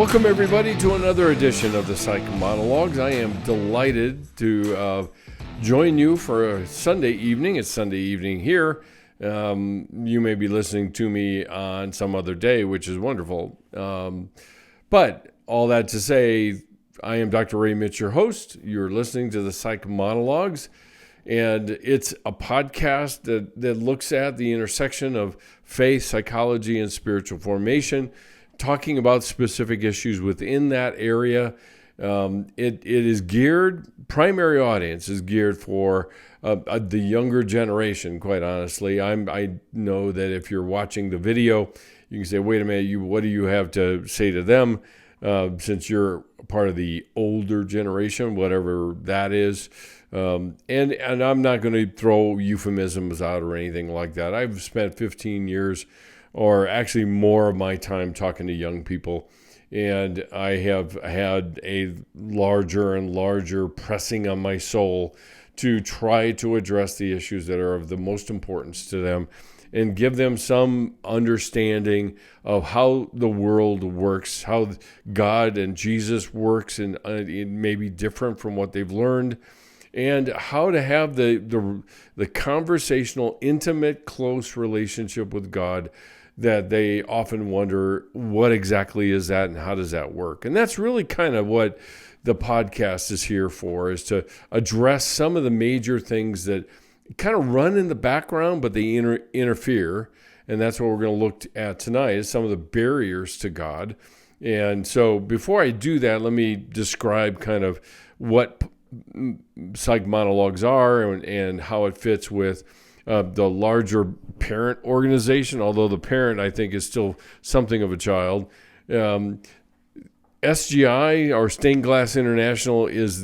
Welcome, everybody, to another edition of the Psych Monologues. I am delighted to join you for a Sunday evening. It's Sunday evening here. You may be listening to me on some other day, which is wonderful. But all that to say, I am Dr. Ray Mitsch, your host. You're listening to the Psych Monologues, and it's a podcast that looks at the intersection of faith, psychology, and spiritual formation, talking about specific issues within that area. It is geared, primary audience is geared for the younger generation, quite honestly. I know that if you're watching the video, you can say, wait a minute, what do you have to say to them? Since you're part of the older generation, whatever that is. And I'm not going to throw euphemisms out or anything like that. I've spent 15 years or actually more of my time talking to young people. And I have had a larger and larger pressing on my soul to try to address the issues that are of the most importance to them and give them some understanding of how the world works, how God and Jesus works, and it may be different from what they've learned, and how to have the conversational, intimate, close relationship with God that they often wonder, what exactly is that and how does that work? And that's really kind of what the podcast is here for, is to address some of the major things that kind of run in the background, but they interfere. And that's what we're going to look at tonight, is some of the barriers to God. And so before I do that, let me describe kind of what Psych Monologues are and how it fits with the larger parent organization, although the parent, I think, is still something of a child. SGI, or Stained Glass International, is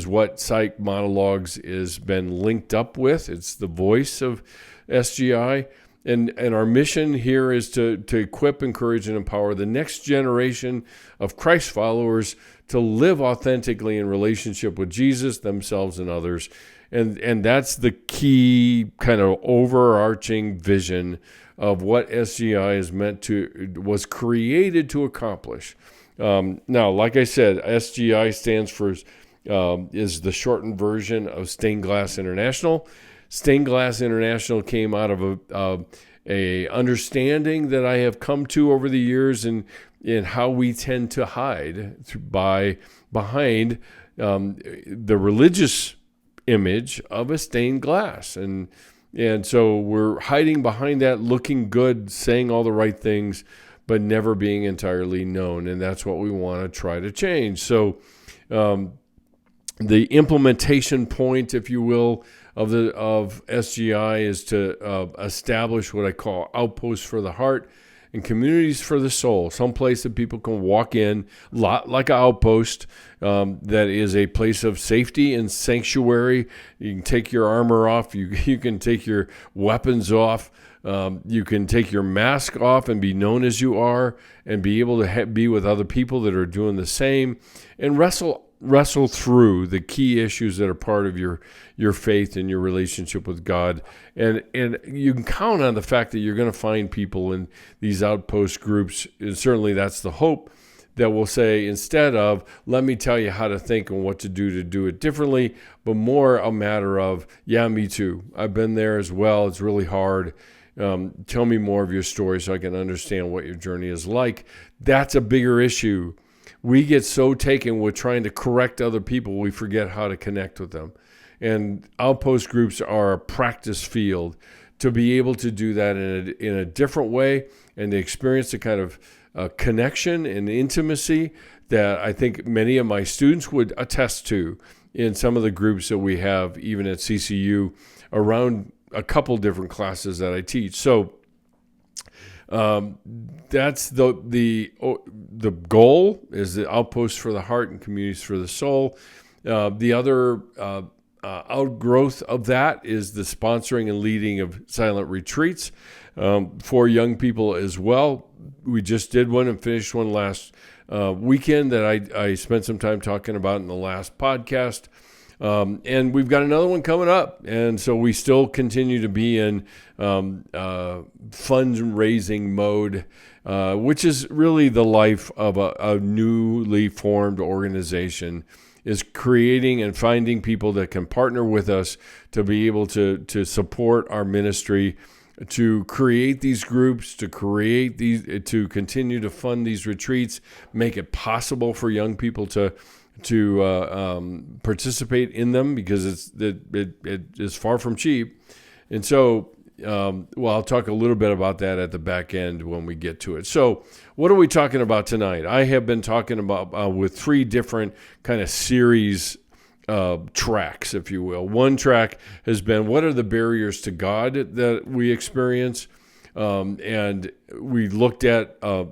what Psych Monologues has been linked up with. It's the voice of SGI. And our mission here is to equip, encourage, and empower the next generation of Christ followers to live authentically in relationship with Jesus, themselves, and others. And that's the key kind of overarching vision of what SGI was created to accomplish. Now, like I said, SGI stands for, is the shortened version of Stained Glass International. Stained Glass International came out of a understanding that I have come to over the years in how we tend to hide behind the religious image of a stained glass. And so we're hiding behind that, looking good, saying all the right things, but never being entirely known. And that's what we want to try to change. So the implementation point, if you will, of SGI is to establish what I call outposts for the heart and communities for the soul, some place that people can walk in, like an outpost that is a place of safety and sanctuary. You can take your armor off. You can take your weapons off. You can take your mask off and be known as you are, and be able to be with other people that are doing the same, and wrestle through the key issues that are part of your faith and your relationship with God. And you can count on the fact that you're going to find people in these outpost groups, and certainly that's the hope, that will say, instead of, let me tell you how to think and what to do it differently, but more a matter of, yeah, me too. I've been there as well. It's really hard. Tell me more of your story so I can understand what your journey is like. That's a bigger issue. We get so taken with trying to correct other people, we forget how to connect with them. And outpost groups are a practice field to be able to do that in a different way, and to experience the kind of connection and intimacy that I think many of my students would attest to in some of the groups that we have, even at CCU, around a couple different classes that I teach. So that's the goal, is the outposts for the heart and communities for the soul. The other outgrowth of that is the sponsoring and leading of silent retreats for young people as well. We just did one and finished one last weekend that I spent some time talking about in the last podcast. And we've got another one coming up. And so we still continue to be in fundraising mode, which is really the life of a newly formed organization, is creating and finding people that can partner with us to be able to support our ministry, to create these groups, to continue to fund these retreats, make it possible for young people to participate in them, because it is far from cheap. And so, I'll talk a little bit about that at the back end when we get to it. So what are we talking about tonight? I have been talking about with three different kind of series tracks, if you will. One track has been, what are the barriers to God that we experience? And we looked at a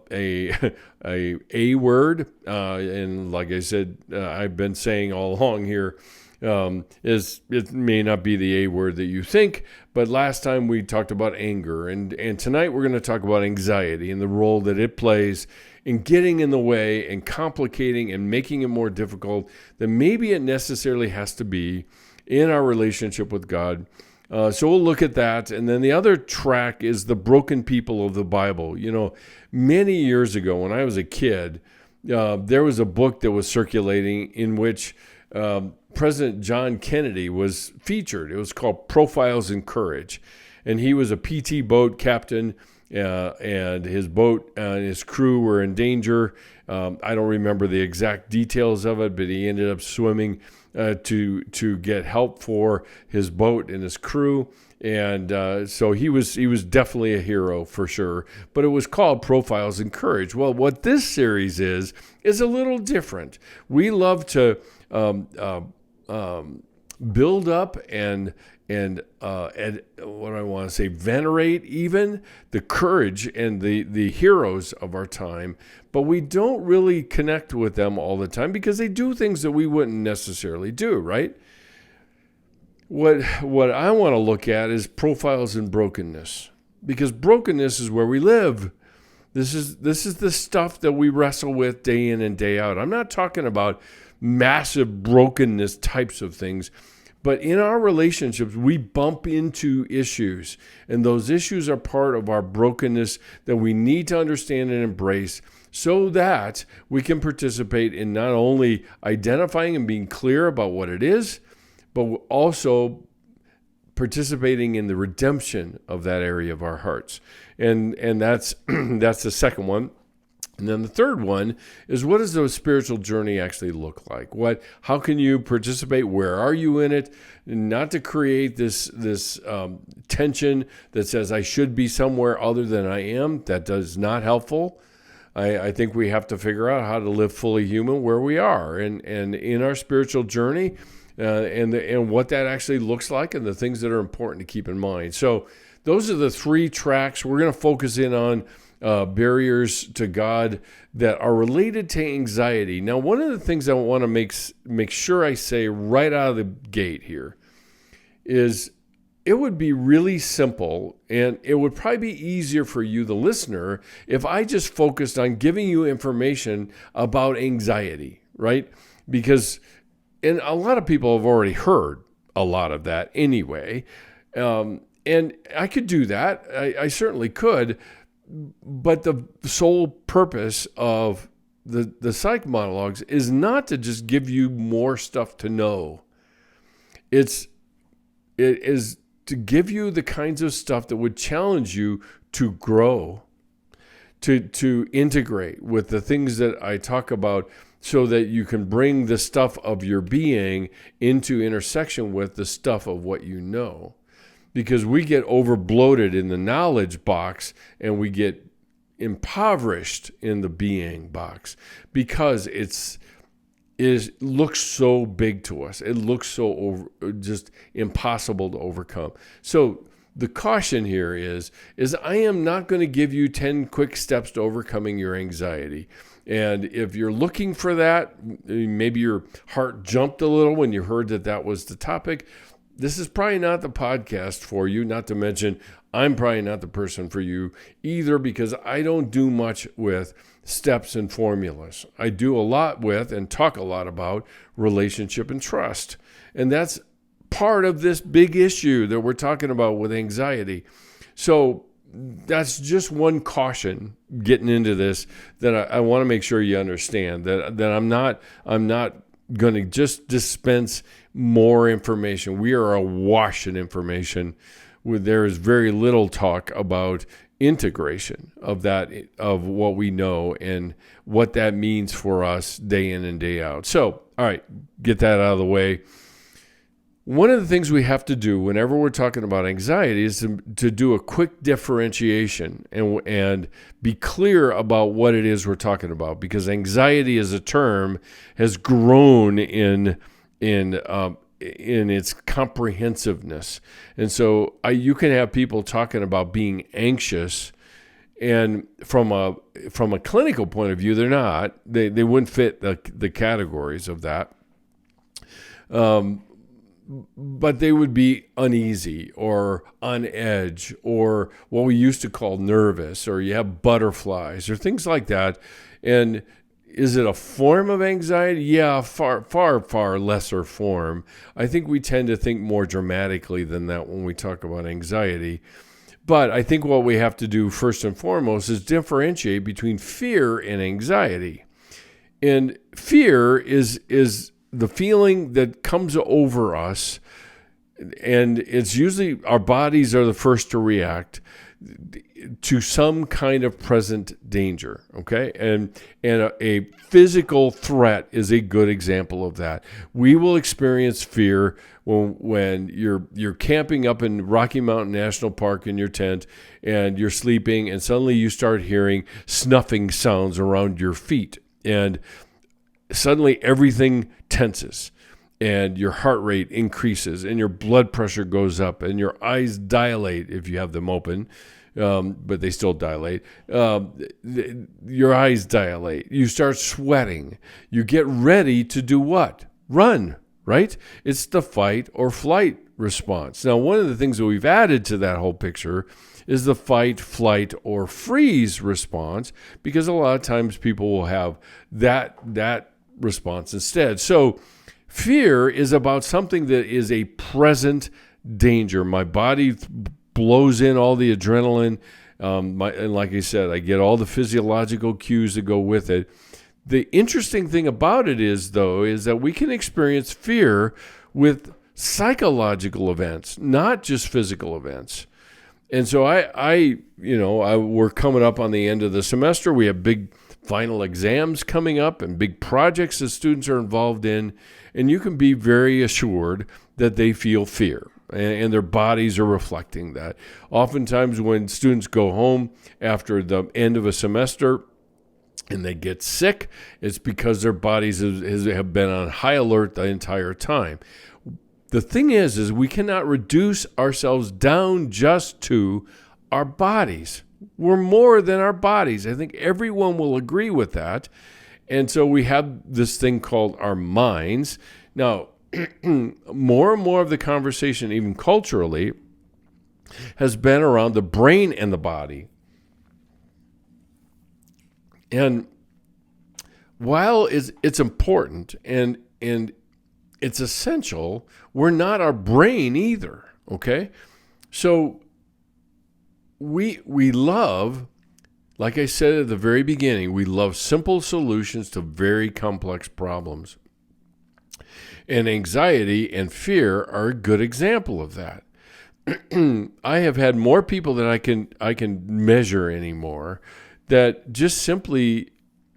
word, and like I said, I've been saying all along here, is it may not be the A word that you think, but last time we talked about anger, and tonight we're going to talk about anxiety and the role that it plays in getting in the way and complicating and making it more difficult than maybe it necessarily has to be in our relationship with God. So we'll look at that. And then the other track is the broken people of the Bible. You know, many years ago when I was a kid, there was a book that was circulating in which President John Kennedy was featured. It was called Profiles in Courage. And he was a PT boat captain, and his boat and his crew were in danger. I don't remember the exact details of it, but he ended up swimming to get help for his boat and his crew. And so he was definitely a hero for sure. But it was called Profiles in Courage. Well, what this series is a little different. We love to build up and what I want to say, venerate even the courage and the heroes of our time, but we don't really connect with them all the time because they do things that we wouldn't necessarily do, right? What I want to look at is profiles in brokenness, because brokenness is where we live. This is the stuff that we wrestle with day in and day out. I'm not talking about massive brokenness types of things, but in our relationships, we bump into issues, and those issues are part of our brokenness that we need to understand and embrace so that we can participate in not only identifying and being clear about what it is, but also participating in the redemption of that area of our hearts. And that's that's the second one. And then the third one is, what does the spiritual journey actually look like? How can you participate? Where are you in it? Not to create this tension that says I should be somewhere other than I am. That is not helpful. I think we have to figure out how to live fully human where we are and in our spiritual journey, and what that actually looks like, and the things that are important to keep in mind. So those are the three tracks. We're going to focus in on barriers to God that are related to anxiety. Now, one of the things I want to make sure I say right out of the gate here is it would be really simple, and it would probably be easier for you, the listener, if I just focused on giving you information about anxiety, right? Because and a lot of people have already heard a lot of that anyway. And I could do that. I certainly could. But the sole purpose of the psych monologues is not to just give you more stuff to know. It is to give you the kinds of stuff that would challenge you to grow, to integrate with the things that I talk about, so that you can bring the stuff of your being into intersection with the stuff of what you know. Because we get over bloated in the knowledge box and we get impoverished in the being box because it looks so big to us. It looks so just impossible to overcome. So the caution here is I am not going to give you 10 quick steps to overcoming your anxiety. And if you're looking for that, maybe your heart jumped a little when you heard that was the topic. This is probably not the podcast for you, not to mention I'm probably not the person for you either, because I don't do much with steps and formulas. I do a lot with and talk a lot about relationship and trust. And that's part of this big issue that we're talking about with anxiety. So that's just one caution getting into this that I want to make sure you understand that I'm not going to just dispense more information. We are awash in information. There is very little talk about integration of what we know and what that means for us day in and day out. So, all right, get that out of the way. One of the things we have to do whenever we're talking about anxiety is to do a quick differentiation and be clear about what it is we're talking about, because anxiety as a term has grown in its comprehensiveness. And so you can have people talking about being anxious, and from a clinical point of view, they're not. They wouldn't fit the categories of that. But they would be uneasy or on edge or what we used to call nervous, or you have butterflies or things like that. And is it a form of anxiety? Yeah, far, far, far lesser form. I think we tend to think more dramatically than that when we talk about anxiety. But I think what we have to do first and foremost is differentiate between fear and anxiety. And fear is the feeling that comes over us, and it's usually our bodies are the first to react to some kind of present danger, okay? And a physical threat is a good example of that. We will experience fear when you're camping up in Rocky Mountain National Park in your tent and you're sleeping, and suddenly you start hearing snuffing sounds around your feet, and suddenly everything tenses and your heart rate increases and your blood pressure goes up and your eyes dilate if you have them open, but they still dilate. Your eyes dilate. You start sweating. You get ready to do what? Run, right? It's the fight or flight response. Now, one of the things that we've added to that whole picture is the fight, flight, or freeze response, because a lot of times people will have that response instead. So fear is about something that is a present danger. My body blows in all the adrenaline, and like I said, I get all the physiological cues that go with it. The interesting thing about it is that we can experience fear with psychological events, not just physical events. And so we're coming up on the end of the semester. We have big final exams coming up and big projects that students are involved in, and you can be very assured that they feel fear, and their bodies are reflecting that. Oftentimes when students go home after the end of a semester and they get sick, it's because their bodies have been on high alert the entire time. The thing is we cannot reduce ourselves down just to our bodies. We're more than our bodies. I think everyone will agree with that. And so we have this thing called our minds. Now, more and more of the conversation, even culturally, has been around the brain and the body. And while it's important and it's essential, we're not our brain either, okay? So we love, like I said at the very beginning, we love simple solutions to very complex problems. And anxiety and fear are a good example of that. I have had more people than I can measure anymore that just simply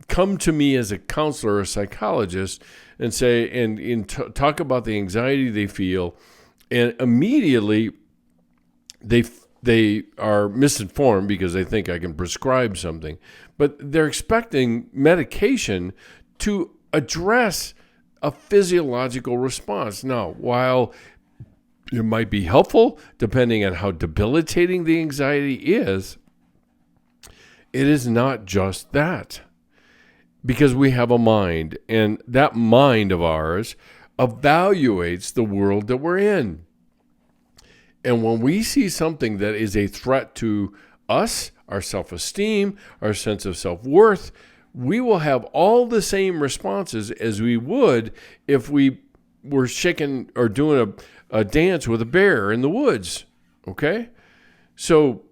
come to me as a counselor or a psychologist and say, talk about the anxiety they feel, and immediately they are misinformed because they think I can prescribe something, but they're expecting medication to address a physiological response. Now, while it might be helpful, depending on how debilitating the anxiety is, it is not just that. Because we have a mind, and that mind of ours evaluates the world that we're in. And when we see something that is a threat to us, our self-esteem, our sense of self-worth, we will have all the same responses as we would if we we're shaking or doing a dance with a bear in the woods. Okay? So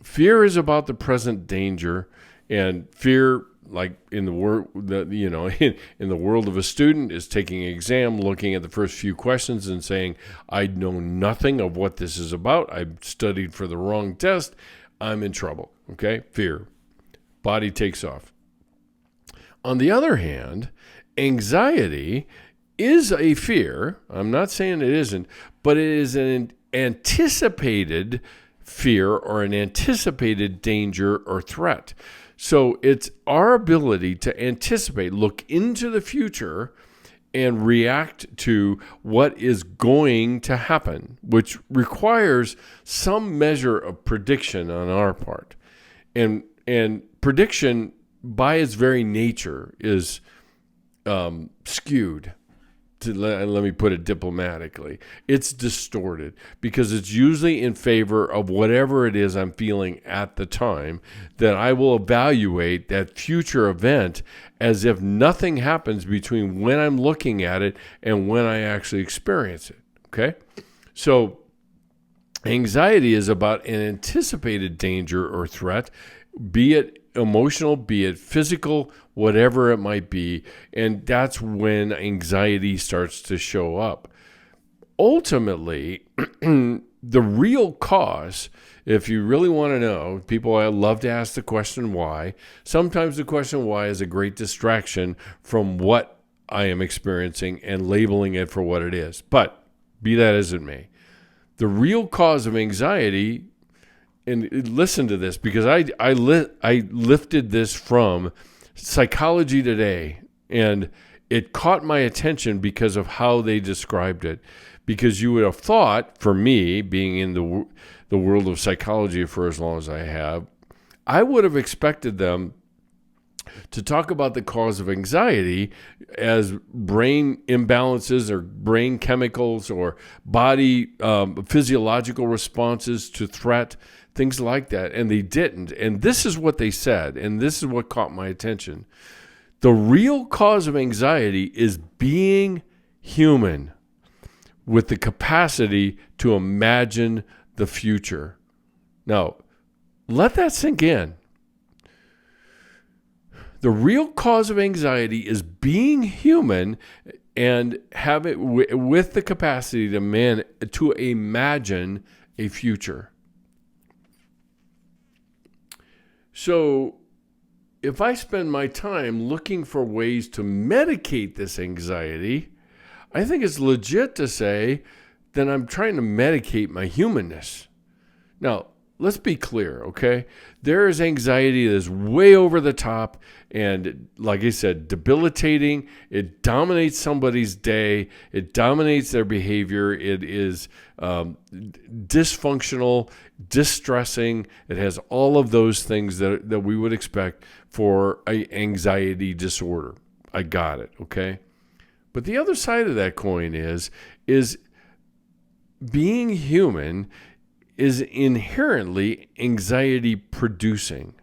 fear is about the present danger, and fear, like in the in the world of a student, is taking an exam, looking at the first few questions and saying, I know nothing of what this is about. I studied for the wrong test. I'm in trouble. Okay? Fear. Body takes off. On the other hand, anxiety is a fear. I'm not saying it isn't, but it is an anticipated fear or an anticipated danger or threat. So it's our ability to anticipate, look into the future, and react to what is going to happen, which requires some measure of prediction on our part. And prediction, by its very nature, is skewed. Let me put it diplomatically. It's distorted because it's usually in favor of whatever it is I'm feeling at the time, that I will evaluate that future event as if nothing happens between when I'm looking at it and when I actually experience it. Okay? So anxiety is about an anticipated danger or threat, be it emotional, be it physical, whatever it might be, and that's when anxiety starts to show up. Ultimately, the real cause, if you really want to know, people love to ask the question why. Sometimes the question why is a great distraction from what I am experiencing and labeling it for what it is. But be that as it may, the real cause of anxiety, and listen to this, because I lifted this from Psychology Today, and it caught my attention because of how they described it. Because you would have thought, for me, being in the world of psychology for as long as I have, I would have expected them to talk about the cause of anxiety as brain imbalances or brain chemicals or body physiological responses to threat, things like that. And they didn't. And this is what they said, and this is what caught my attention. The real cause of anxiety is being human with the capacity to imagine the future. Now, let that sink in. The real cause of anxiety is being human and have it with the capacity to imagine a future. So if I spend my time looking for ways to medicate this anxiety, I think it's legit to say that I'm trying to medicate my humanness. Now, let's be clear, okay? There is anxiety that is way over the top and, like I said, debilitating. It dominates somebody's day. It dominates their behavior. It is dysfunctional, distressing. It has all of those things that we would expect for an anxiety disorder. I got it, okay? But the other side of that coin is being human is inherently anxiety producing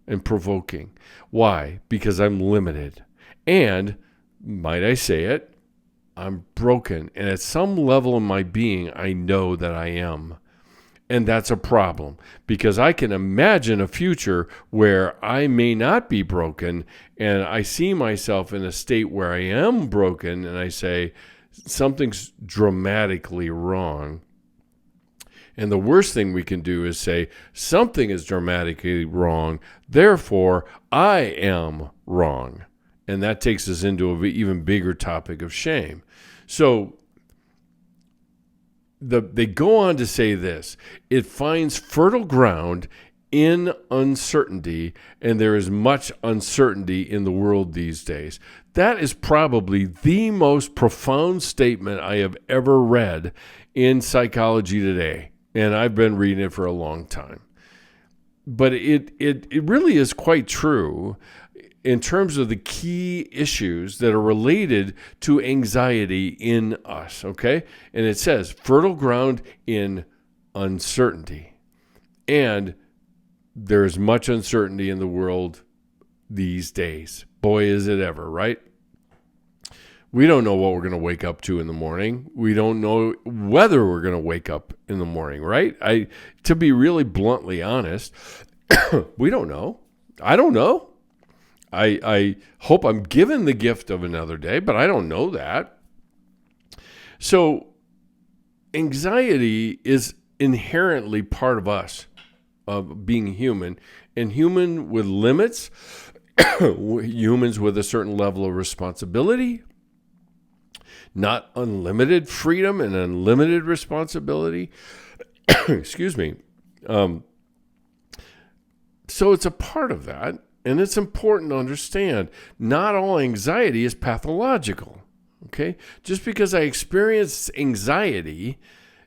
and provoking. Why? Because I'm limited. And, might I say it, I'm broken. And at some level in my being, I know that I am. And that's a problem, because I can imagine a future where I may not be broken, and I see myself in a state where I am broken, and I say, something's dramatically wrong. And the worst thing we can do is say, something is dramatically wrong, therefore I am wrong. And that takes us into an even bigger topic of shame. So they go on to say this: it finds fertile ground in uncertainty, and there is much uncertainty in the world these days. That is probably the most profound statement I have ever read in Psychology Today. And I've been reading it for a long time. But it really is quite true in terms of the key issues that are related to anxiety in us, okay? And it says, fertile ground in uncertainty. And there's much uncertainty in the world these days. Boy, is it ever, right? We don't know what we're going to wake up to in the morning. We don't know whether we're going to wake up in the morning, right? To be really bluntly honest, we don't know. I don't know. I hope I'm given the gift of another day, but I don't know that. So anxiety is inherently part of us, of being human, and human with limits, humans with a certain level of responsibility, not unlimited freedom and unlimited responsibility. Excuse me. So it's a part of that, and it's important to understand not all anxiety is pathological, okay? Just because I experience anxiety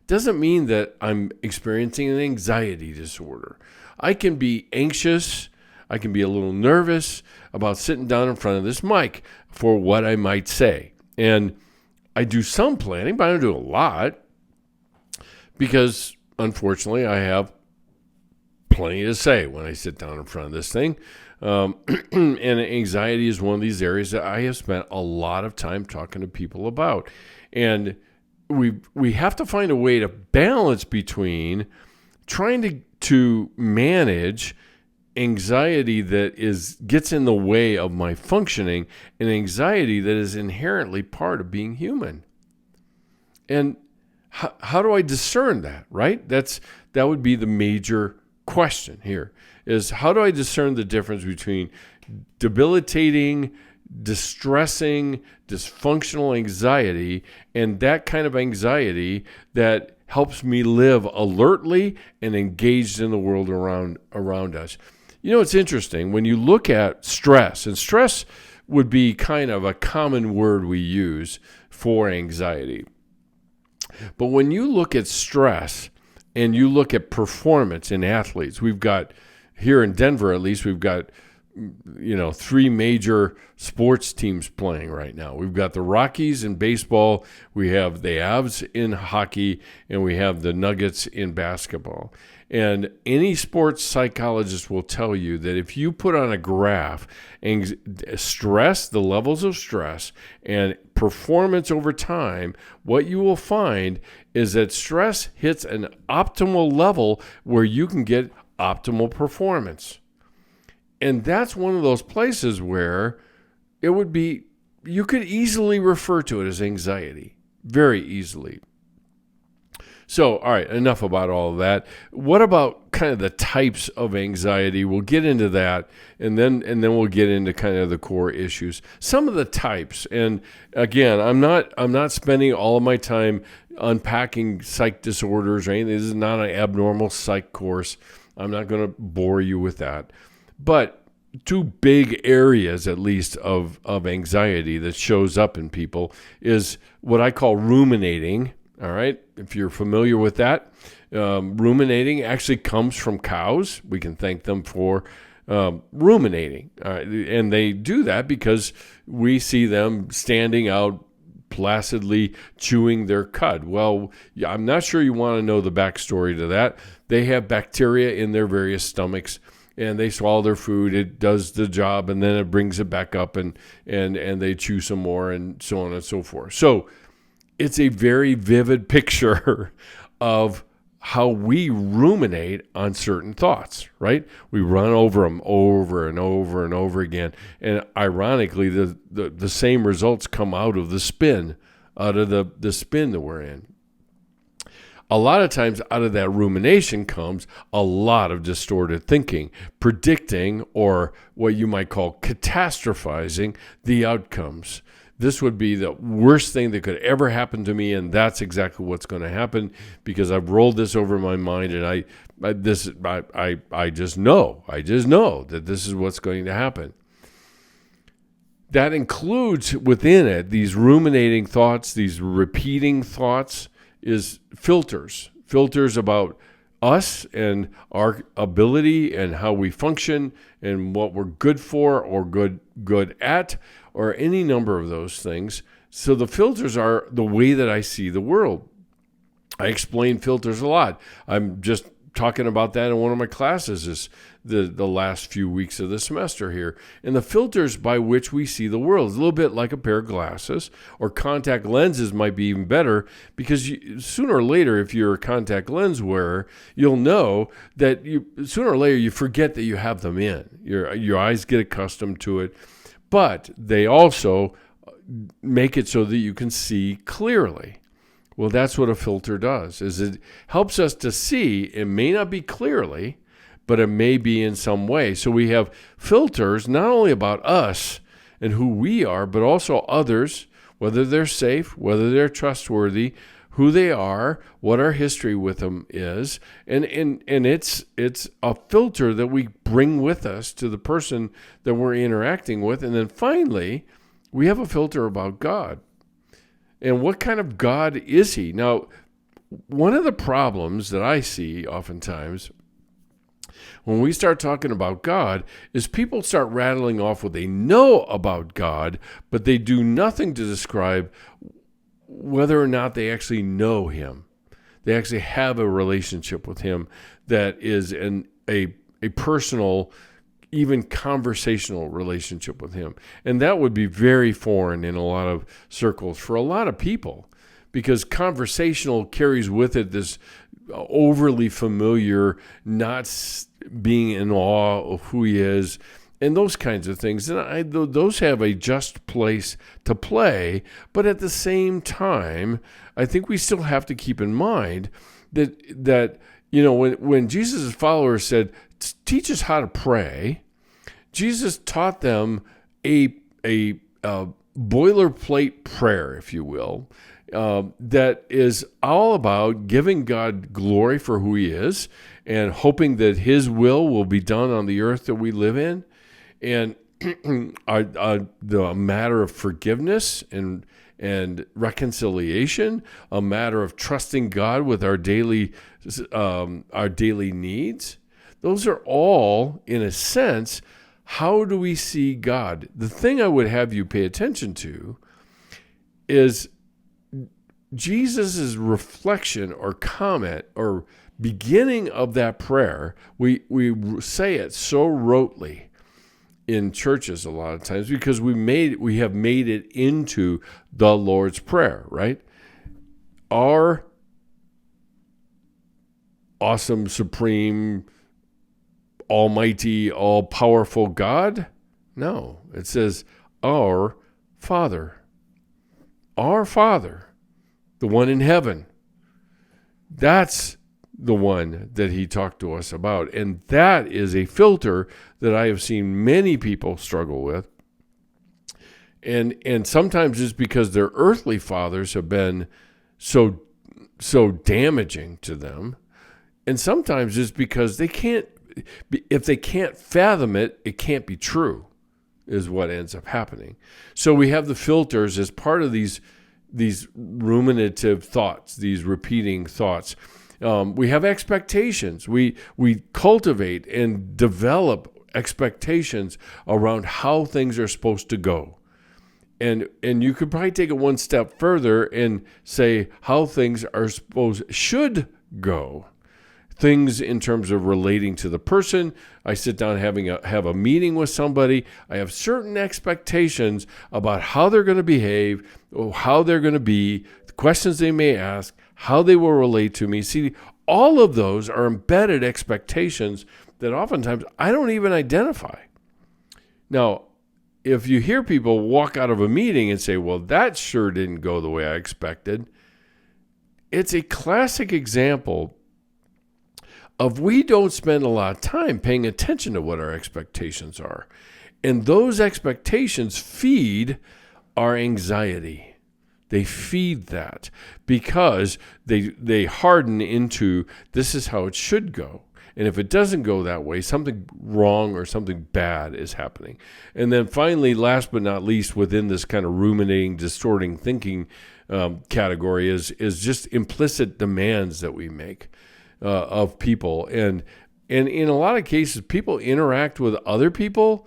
doesn't mean that I'm experiencing an anxiety disorder. I can be anxious, I can be a little nervous about sitting down in front of this mic for what I might say. And I do some planning, but I don't do a lot because, unfortunately, I have plenty to say when I sit down in front of this thing. And anxiety is one of these areas that I have spent a lot of time talking to people about. And we have to find a way to balance between trying to manage anxiety that gets in the way of my functioning and anxiety that is inherently part of being human. And how do I discern that, right? That would be the major question here, is how do I discern the difference between debilitating, distressing, dysfunctional anxiety and that kind of anxiety that helps me live alertly and engaged in the world around us. You know, it's interesting when you look at stress, and stress would be kind of a common word we use for anxiety. But when you look at stress and you look at performance in athletes, we've got, here in Denver at least, we've got, three major sports teams playing right now. We've got the Rockies in baseball, we have the Avs in hockey, and we have the Nuggets in basketball. And any sports psychologist will tell you that if you put on a graph stress, the levels of stress, and performance over time, what you will find is that stress hits an optimal level where you can get optimal performance. And that's one of those places where you could easily refer to it as anxiety, very easily. So, all right, enough about all of that. What about kind of the types of anxiety? We'll get into that, and then we'll get into kind of the core issues. Some of the types, and again, I'm not spending all of my time unpacking psych disorders or anything. This is not an abnormal psych course. I'm not going to bore you with that. But two big areas, at least, of anxiety that shows up in people is what I call ruminating. All right, if you're familiar with that, ruminating actually comes from cows. We can thank them for ruminating. And they do that because we see them standing out placidly chewing their cud. Well, I'm not sure you want to know the backstory to that. They have bacteria in their various stomachs, and they swallow their food. It does the job, and then it brings it back up, and they chew some more, and so on and so forth. So it's a very vivid picture of how we ruminate on certain thoughts, right? We run over them over and over and over again. And ironically, the same results come out of the spin that we're in. A lot of times out of that rumination comes a lot of distorted thinking, predicting, or what you might call catastrophizing the outcomes. This would be the worst thing that could ever happen to me, and that's exactly what's going to happen because I've rolled this over my mind, and I just know that this is what's going to happen. That includes within it these ruminating thoughts, these repeating thoughts, is filters about us and our ability and how we function and what we're good for or good at, or any number of those things. So the filters are the way that I see the world. I explain filters a lot. I'm just talking about that in one of my classes this the last few weeks of the semester here. And the filters by which we see the world is a little bit like a pair of glasses, or contact lenses might be even better, because sooner or later, if you're a contact lens wearer, you'll know that sooner or later you forget that you have them in. Your eyes get accustomed to it, but they also make it so that you can see clearly. Well, that's what a filter does, is it helps us to see. It may not be clearly, but it may be in some way. So we have filters not only about us and who we are, but also others, whether they're safe, whether they're trustworthy, who they are, what our history with them is. And it's a filter that we bring with us to the person that we're interacting with. And then finally, we have a filter about God. And what kind of God is he? Now, one of the problems that I see oftentimes when we start talking about God is people start rattling off what they know about God, but they do nothing to describe whether or not they actually know him. They actually have a relationship with him that is a personal, even conversational relationship with him. And that would be very foreign in a lot of circles for a lot of people, because conversational carries with it this overly familiar, not being in awe of who he is, and those kinds of things. And those have a just place to play, but at the same time, I think we still have to keep in mind that when Jesus' followers said, teach us how to pray, Jesus taught them a boilerplate prayer, if you will, that is all about giving God glory for who he is and hoping that his will be done on the earth that we live in, and the matter of forgiveness and reconciliation, a matter of trusting God with our daily needs. Those are all, in a sense, how do we see God? The thing I would have you pay attention to is Jesus' reflection or comment or beginning of that prayer. We say it so rotely in churches a lot of times because we have made it into the Lord's Prayer, right? Our awesome, supreme, almighty, all-powerful God? No, it says our Father. Our Father, the one in heaven. That's the one that he talked to us about. And that is a filter that I have seen many people struggle with. And sometimes it's because their earthly fathers have been so damaging to them. And sometimes it's because if they can't fathom it, it can't be true, is what ends up happening. So we have the filters as part of these ruminative thoughts, these repeating thoughts. We have expectations. We cultivate and develop expectations around how things are supposed to go. And you could probably take it one step further and say how things should go. Things in terms of relating to the person. I sit down have a meeting with somebody. I have certain expectations about how they're going to behave, or how they're going to be, the questions they may ask, how they will relate to me. See, all of those are embedded expectations that oftentimes I don't even identify. Now, if you hear people walk out of a meeting and say, well, that sure didn't go the way I expected, it's a classic example of we don't spend a lot of time paying attention to what our expectations are. And those expectations feed our anxiety. They feed that because they harden into this is how it should go. And if it doesn't go that way, something wrong or something bad is happening. And then finally, last but not least, within this kind of ruminating, distorting thinking category is just implicit demands that we make of people. And in a lot of cases, people interact with other people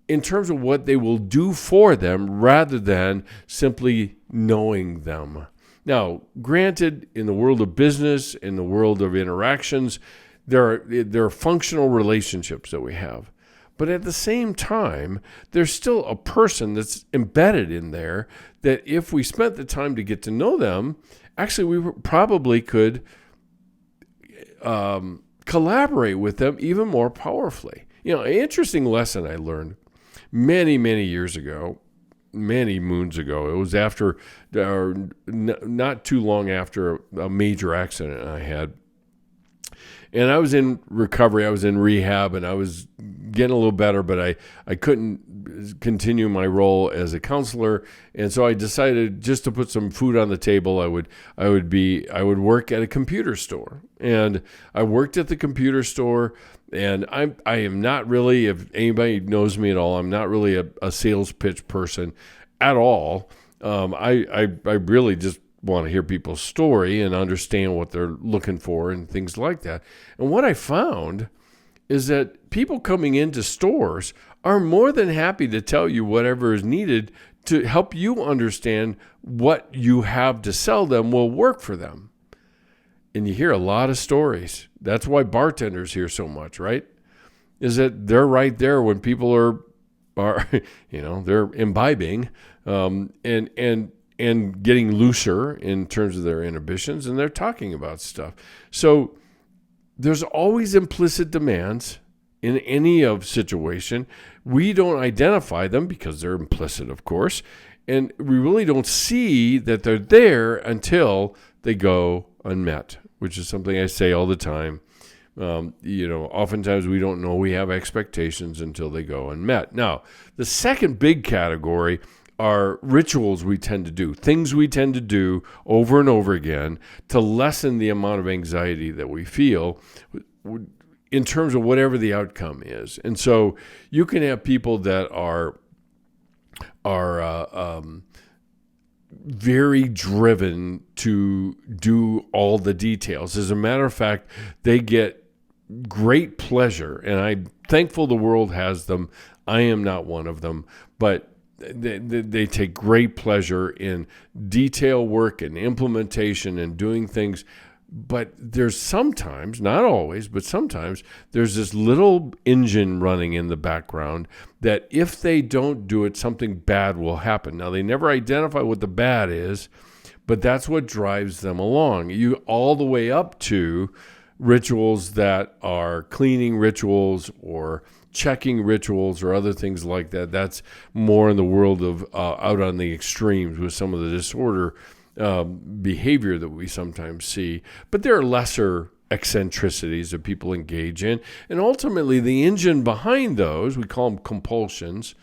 in terms of what they will do for them rather than simply knowing them. Now, granted, in the world of business, in the world of interactions, there are functional relationships that we have. But at the same time, there's still a person that's embedded in there that if we spent the time to get to know them, actually we probably could collaborate with them even more powerfully. An interesting lesson I learned many, many years ago, many moons ago. It was after, or not too long after a major accident I had. And I was in recovery, I was in rehab, and I was getting a little better, but I couldn't continue my role as a counselor. And so I decided just to put some food on the table, I would work at a computer store. And I worked at the computer store, and I am not really, if anybody knows me at all, I'm not really a sales pitch person at all. I really just want to hear people's story and understand what they're looking for and things like that. And what I found is that people coming into stores are more than happy to tell you whatever is needed to help you understand what you have to sell them will work for them. And you hear a lot of stories. That's why bartenders hear so much, right? Is that they're right there when people are they're imbibing and getting looser in terms of their inhibitions, and they're talking about stuff. So there's always implicit demands in any situation. We don't identify them because they're implicit, of course, and we really don't see that they're there until they go unmet, which is something I say all the time. Oftentimes we don't know we have expectations until they go unmet. Now, the second big category are rituals we tend to do, things we tend to do over and over again to lessen the amount of anxiety that we feel in terms of whatever the outcome is. And so you can have people that are very driven to do all the details. As a matter of fact, they get great pleasure, and I'm thankful the world has them. I am not one of them, but they take great pleasure in detail work and implementation and doing things. But there's sometimes, not always, but sometimes there's this little engine running in the background that if they don't do it, something bad will happen. Now, they never identify what the bad is, but that's what drives them along. You all the way up to rituals that are cleaning rituals or checking rituals or other things like that. That's more in the world of out on the extremes with some of the disorder behavior that we sometimes see. But there are lesser eccentricities that people engage in. And ultimately, the engine behind those, we call them compulsions,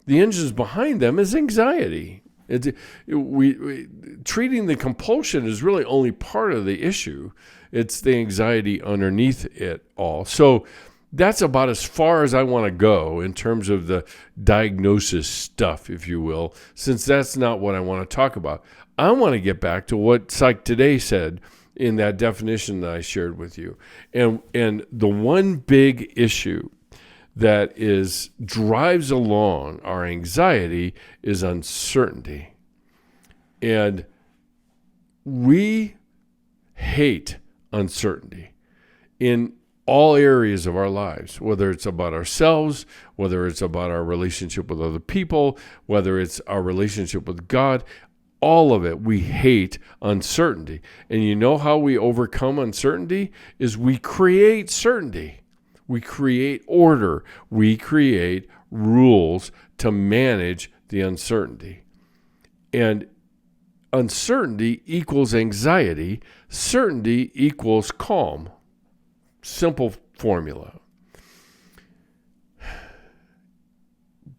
the engines behind them is anxiety. Treating the compulsion is really only part of the issue. It's the anxiety underneath it all. So that's about as far as I want to go in terms of the diagnosis stuff, if you will, since that's not what I want to talk about. I want to get back to what Psych Today said in that definition that I shared with you. And the one big issue that drives along our anxiety is uncertainty. And we hate uncertainty in all areas of our lives, whether it's about ourselves, whether it's about our relationship with other people, whether it's our relationship with God, all of it, we hate uncertainty. And you know how we overcome uncertainty is we create certainty. We create order. We create rules to manage the uncertainty. And uncertainty equals anxiety. Certainty equals calm. Simple formula.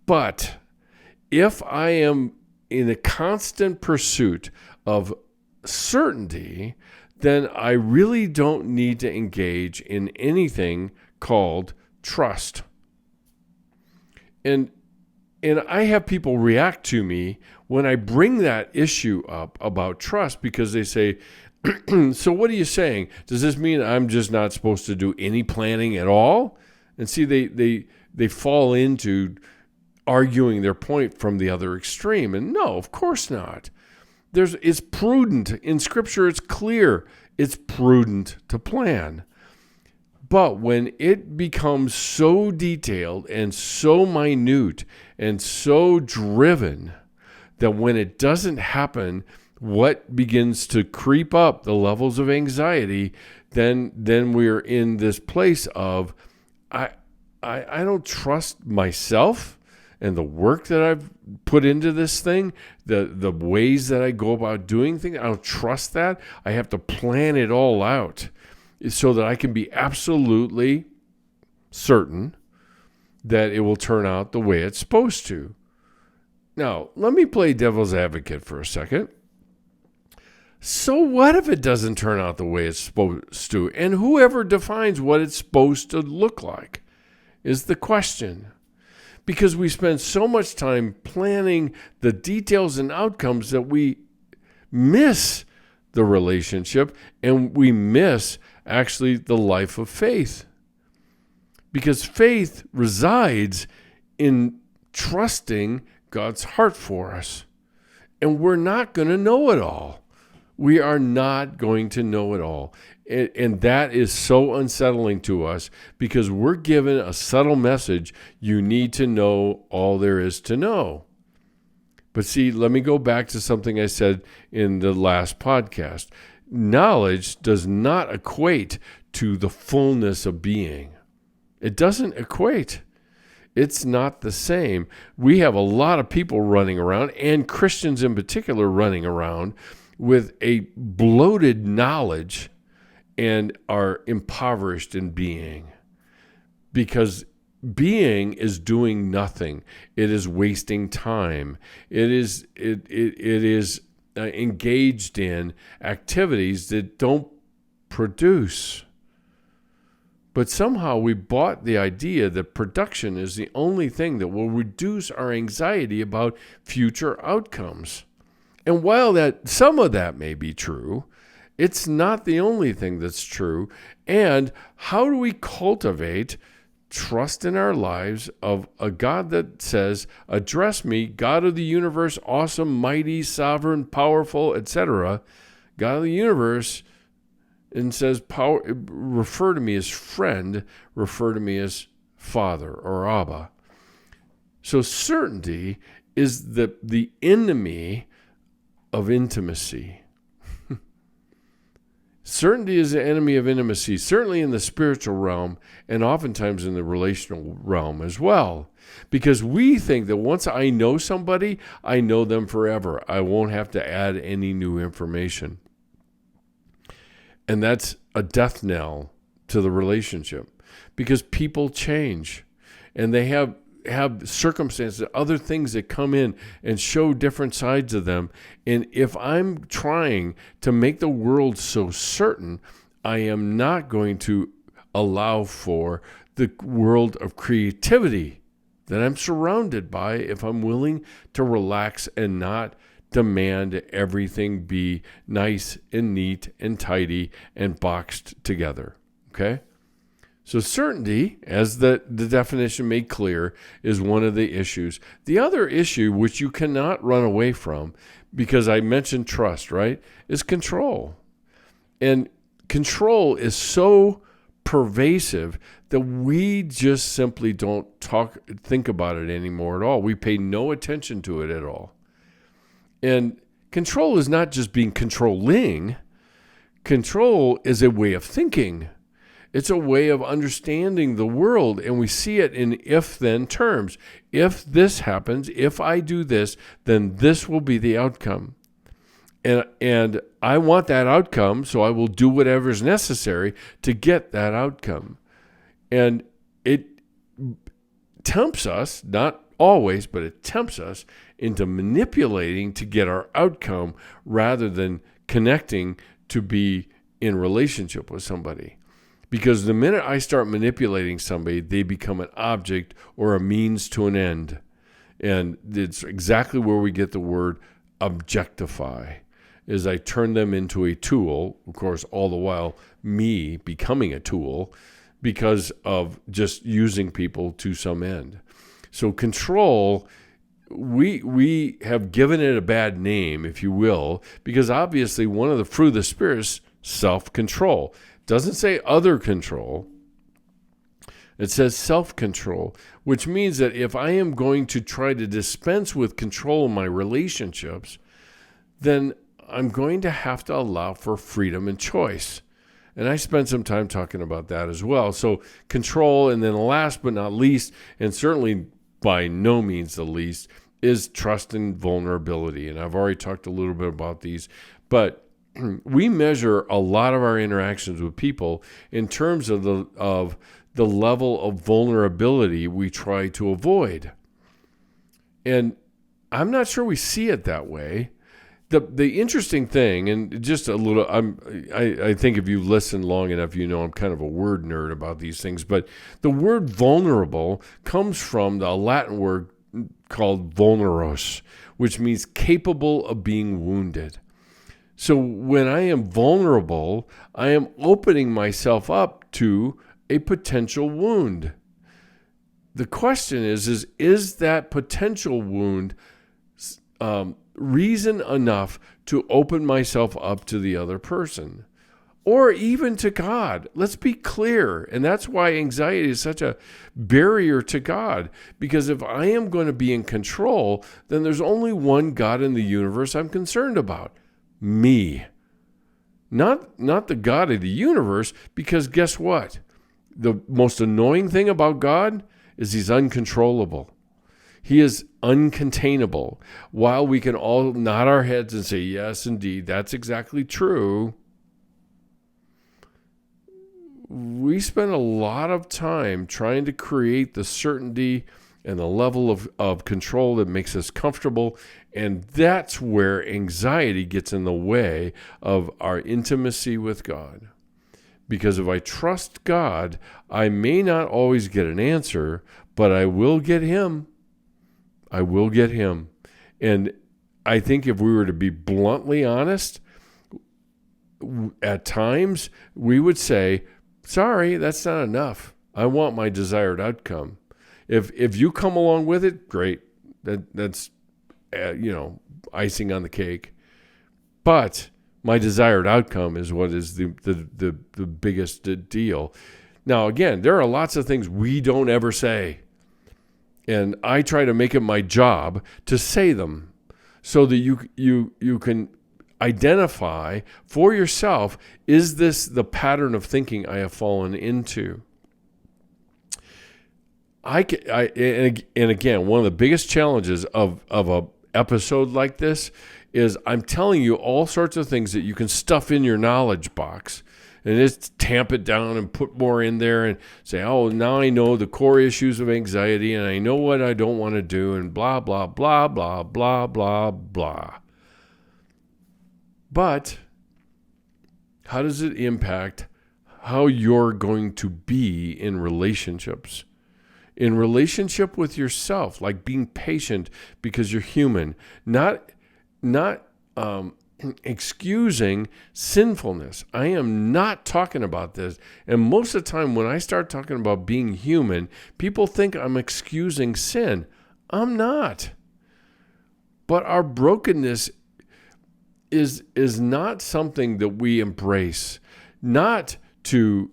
But if I am in a constant pursuit of certainty, then I really don't need to engage in anything called trust. And I have people react to me when I bring that issue up about trust because they say, so what are you saying? Does this mean I'm just not supposed to do any planning at all? And see, they fall into arguing their point from the other extreme. And no, of course not. It's prudent. In Scripture, it's clear. It's prudent to plan. But when it becomes so detailed and so minute and so driven that when it doesn't happen, what begins to creep up the levels of anxiety, then we're in this place of I don't trust myself and the work that I've put into this thing, the ways that I go about doing things. I don't trust that. I have to plan it all out so that I can be absolutely certain that it will turn out the way it's supposed to. Now, let me play devil's advocate for a second. So what if it doesn't turn out the way it's supposed to? And whoever defines what it's supposed to look like is the question. Because we spend so much time planning the details and outcomes that we miss the relationship and we miss actually the life of faith. Because faith resides in trusting God's heart for us. And we're not going to know it all. We are not going to know it all. And that is so unsettling to us because we're given a subtle message. You need to know all there is to know. But see, let me go back to something I said in the last podcast. Knowledge does not equate to the fullness of being. It doesn't equate. It's not the same. We have a lot of people running around, and Christians in particular running around, with a bloated knowledge and are impoverished in being. Because being is doing nothing. It is wasting time. It is engaged in activities that don't produce. But somehow we bought the idea that production is the only thing that will reduce our anxiety about future outcomes. And while that some of that may be true, it's not the only thing that's true. And how do we cultivate trust in our lives of a God that says, address me, God of the universe, awesome, mighty, sovereign, powerful, etc., God of the universe, and says, refer to me as friend, refer to me as Father or Abba. So certainty is the enemy of intimacy. Certainty is the enemy of intimacy, certainly in the spiritual realm and oftentimes in the relational realm as well. Because we think that once I know somebody, I know them forever. I won't have to add any new information. And that's a death knell to the relationship because people change and they have circumstances, other things that come in and show different sides of them. And if I'm trying to make the world so certain, I am not going to allow for the world of creativity that I'm surrounded by if I'm willing to relax and not demand everything be nice and neat and tidy and boxed together. Okay? So certainty, as the definition made clear, is one of the issues. The other issue, which you cannot run away from, because I mentioned trust, right, is control. And control is so pervasive that we just simply don't think about it anymore at all. We pay no attention to it at all. And control is not just being controlling. Control is a way of thinking. It's a way of understanding the world, and we see it in if-then terms. If this happens, if I do this, then this will be the outcome. And I want that outcome, so I will do whatever is necessary to get that outcome. And it tempts us, not always, but it tempts us into manipulating to get our outcome rather than connecting to be in relationship with somebody. Because the minute I start manipulating somebody, they become an object or a means to an end. And it's exactly where we get the word objectify, is I turn them into a tool, of course, all the while me becoming a tool because of just using people to some end. So control, we have given it a bad name, if you will, because obviously one of the fruit of the Spirit is self-control. It doesn't say other control. It says self-control, which means that if I am going to try to dispense with control in my relationships, then I'm going to have to allow for freedom and choice. And I spent some time talking about that as well. So control, and then last but not least, and certainly by no means the least, is trust and vulnerability. And I've already talked a little bit about these, but we measure a lot of our interactions with people in terms of the level of vulnerability we try to avoid. And I'm not sure we see it that way. The interesting thing, and just a little, I think if you listen long enough, you know I'm kind of a word nerd about these things, but the word vulnerable comes from the Latin word called vulneros, which means capable of being wounded. So when I am vulnerable, I am opening myself up to a potential wound. The question is that potential wound reason enough to open myself up to the other person or even to God? Let's be clear. And that's why anxiety is such a barrier to God, because if I am going to be in control, then there's only one God in the universe I'm concerned about: me. Not the God of the universe, because guess what? The most annoying thing about God is he's uncontrollable. He is uncontainable. While we can all nod our heads and say, yes, indeed, that's exactly true, we spend a lot of time trying to create the certainty and the level of control that makes us comfortable. And that's where anxiety gets in the way of our intimacy with God. Because if I trust God, I may not always get an answer, but I will get him. I will get him. And I think if we were to be bluntly honest, at times we would say, sorry, that's not enough. I want my desired outcome. If you come along with it, great. That's icing on the cake. But my desired outcome is what is the biggest deal. Now, again, there are lots of things we don't ever say. And I try to make it my job to say them so that you can identify for yourself, is this the pattern of thinking I have fallen into? And again, one of the biggest challenges of a episode like this is I'm telling you all sorts of things that you can stuff in your knowledge box and just tamp it down and put more in there and say, oh, now I know the core issues of anxiety and I know what I don't want to do and blah, blah, blah, blah, blah, blah, blah. But how does it impact how you're going to be in relationships? In relationship with yourself, like being patient because you're human, not excusing sinfulness. I am not talking about this. And most of the time when I start talking about being human, people think I'm excusing sin. I'm not. But our brokenness is not something that we embrace, not to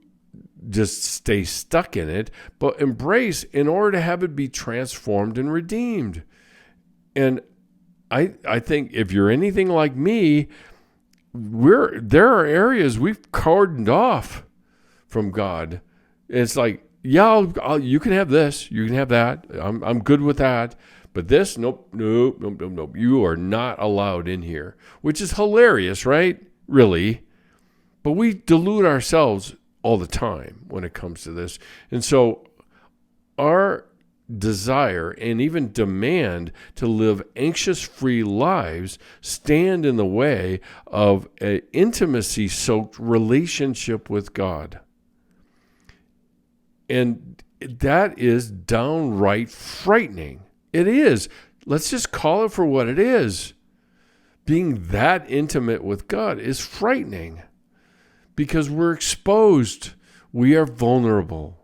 just stay stuck in it, but embrace in order to have it be transformed and redeemed. And I think if you're anything like me, there are areas we've cordoned off from God. It's like, yeah, you can have this, you can have that. I'm good with that. But this, nope. You are not allowed in here, which is hilarious, right? Really. But we delude ourselves all the time when it comes to this. And so our desire and even demand to live anxious-free lives stand in the way of an intimacy-soaked relationship with God. And that is downright frightening. It is. Let's just call it for what it is. Being that intimate with God is frightening because we're exposed. We are vulnerable.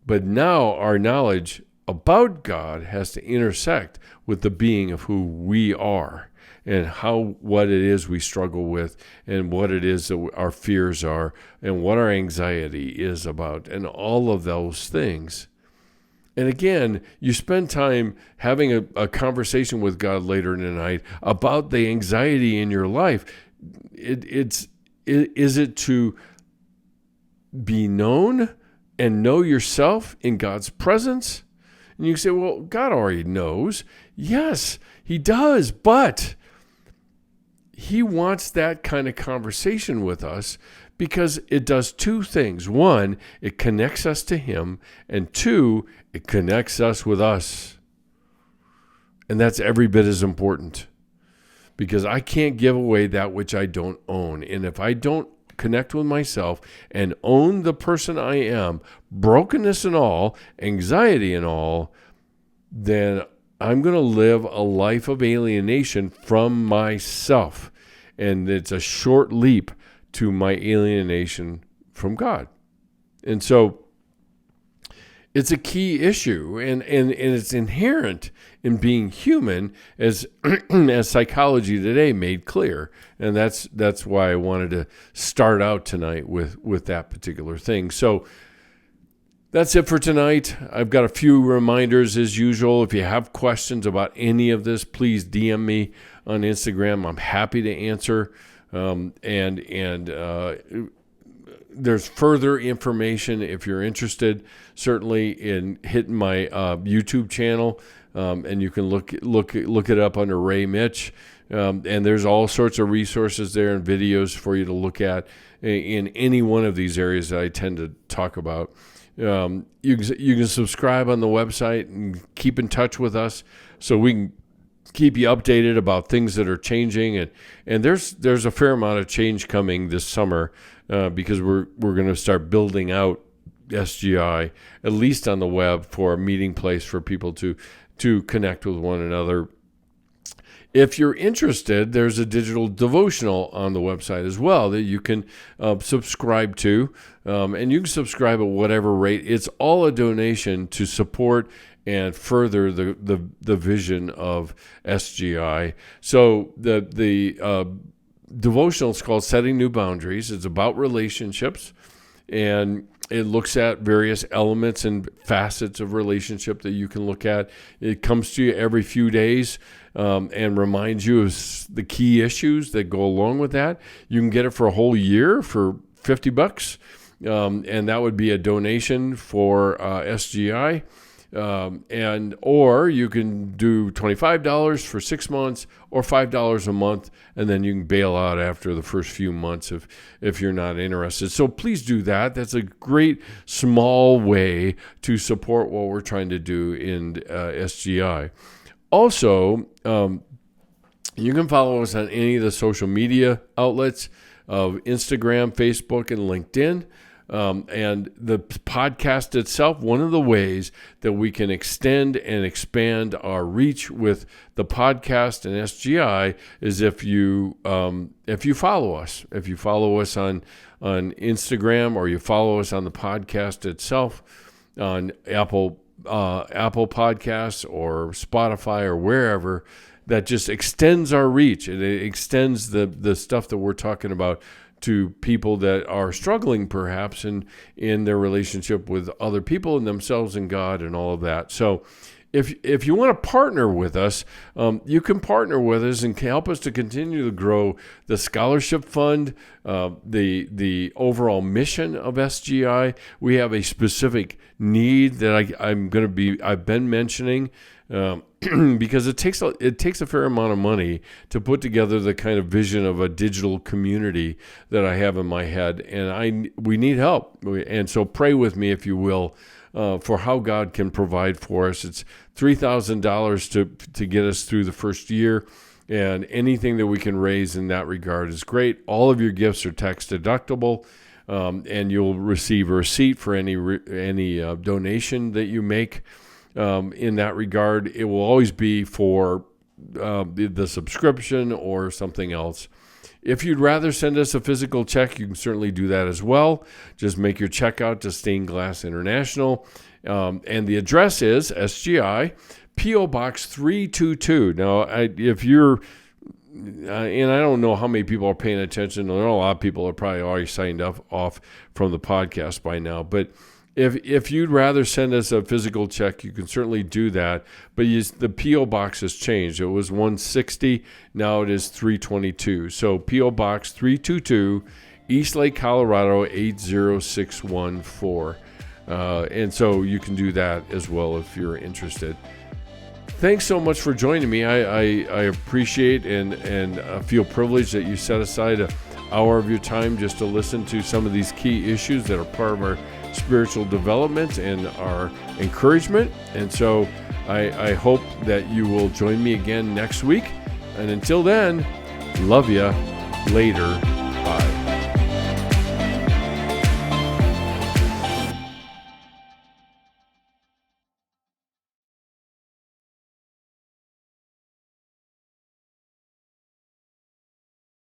But now our knowledge about God has to intersect with the being of who we are and what it is we struggle with and what it is that our fears are and what our anxiety is about and all of those things. And again, you spend time having a conversation with God later in the night about the anxiety in your life. Is it to be known and know yourself in God's presence? And you say, well, God already knows. Yes, he does, but he wants that kind of conversation with us because it does two things. One, it connects us to him, and two, it connects us with us. And that's every bit as important because I can't give away that which I don't own. And if I don't connect with myself and own the person I am, brokenness and all, anxiety and all, then I'm going to live a life of alienation from myself. And it's a short leap to my alienation from God. And so it's a key issue, and it's inherent in being human, as as psychology today made clear. And that's why I wanted to start out tonight with that particular thing. So that's it for tonight. I've got a few reminders as usual. If you have questions about any of this, please DM me on Instagram. I'm happy to answer. There's further information if you're interested, certainly in hitting my YouTube channel, and you can look it up under Ray Mitsch. And there's all sorts of resources there and videos for you to look at in any one of these areas that I tend to talk about. You can subscribe on the website and keep in touch with us so we can keep you updated about things that are changing. And there's a fair amount of change coming this summer because we're going to start building out SGI, at least on the web, for a meeting place for people to connect with one another. If you're interested, there's a digital devotional on the website as well that you can subscribe to, and you can subscribe at whatever rate. It's all a donation to support and further the vision of SGI. So the devotional is called Setting New Boundaries. It's about relationships, and it looks at various elements and facets of relationship that you can look at. It comes to you every few days and reminds you of the key issues that go along with that. You can get it for a whole year for $50, and that would be a donation for SGI. Or you can do $25 for 6 months or $5 a month, and then you can bail out after the first few months if you're not interested. So please do that. That's a great small way to support what we're trying to do in SGI. Also, you can follow us on any of the social media outlets of Instagram, Facebook, and LinkedIn. And the podcast itself, one of the ways that we can extend and expand our reach with the podcast and SGI is if you follow us. If you follow us on Instagram, or you follow us on the podcast itself on Apple Podcasts or Spotify or wherever, that just extends our reach. It extends the stuff that we're talking about to people that are struggling perhaps in their relationship with other people and themselves and God and all of that. So if you want to partner with us, you can partner with us and help us to continue to grow the scholarship fund, the overall mission of SGI. We have a specific need that I've been mentioning, because it takes a fair amount of money to put together the kind of vision of a digital community that I have in my head, and we need help. And so pray with me, if you will, for how God can provide for us. It's $3,000 to get us through the first year, and anything that we can raise in that regard is great. All of your gifts are tax deductible, and you'll receive a receipt for any donation that you make. In that regard, it will always be for the subscription or something else. If you'd rather send us a physical check, you can certainly do that as well. Just make your check out to Stained Glass International, And the address is SGI, P.O. Box 322. Now, if you're, and I don't know how many people are paying attention. I know a lot of people are probably already signed off from the podcast by now. But if you'd rather send us a physical check, you can certainly do that. But the P.O. Box has changed. It was 160. Now it is 322. So P.O. Box 322, East Lake, Colorado, 80614. And so you can do that as well if you're interested. Thanks so much for joining me. I appreciate and feel privileged that you set aside an hour of your time just to listen to some of these key issues that are part of our spiritual development and our encouragement. And so I hope that you will join me again next week. And until then, love ya. Later. Bye.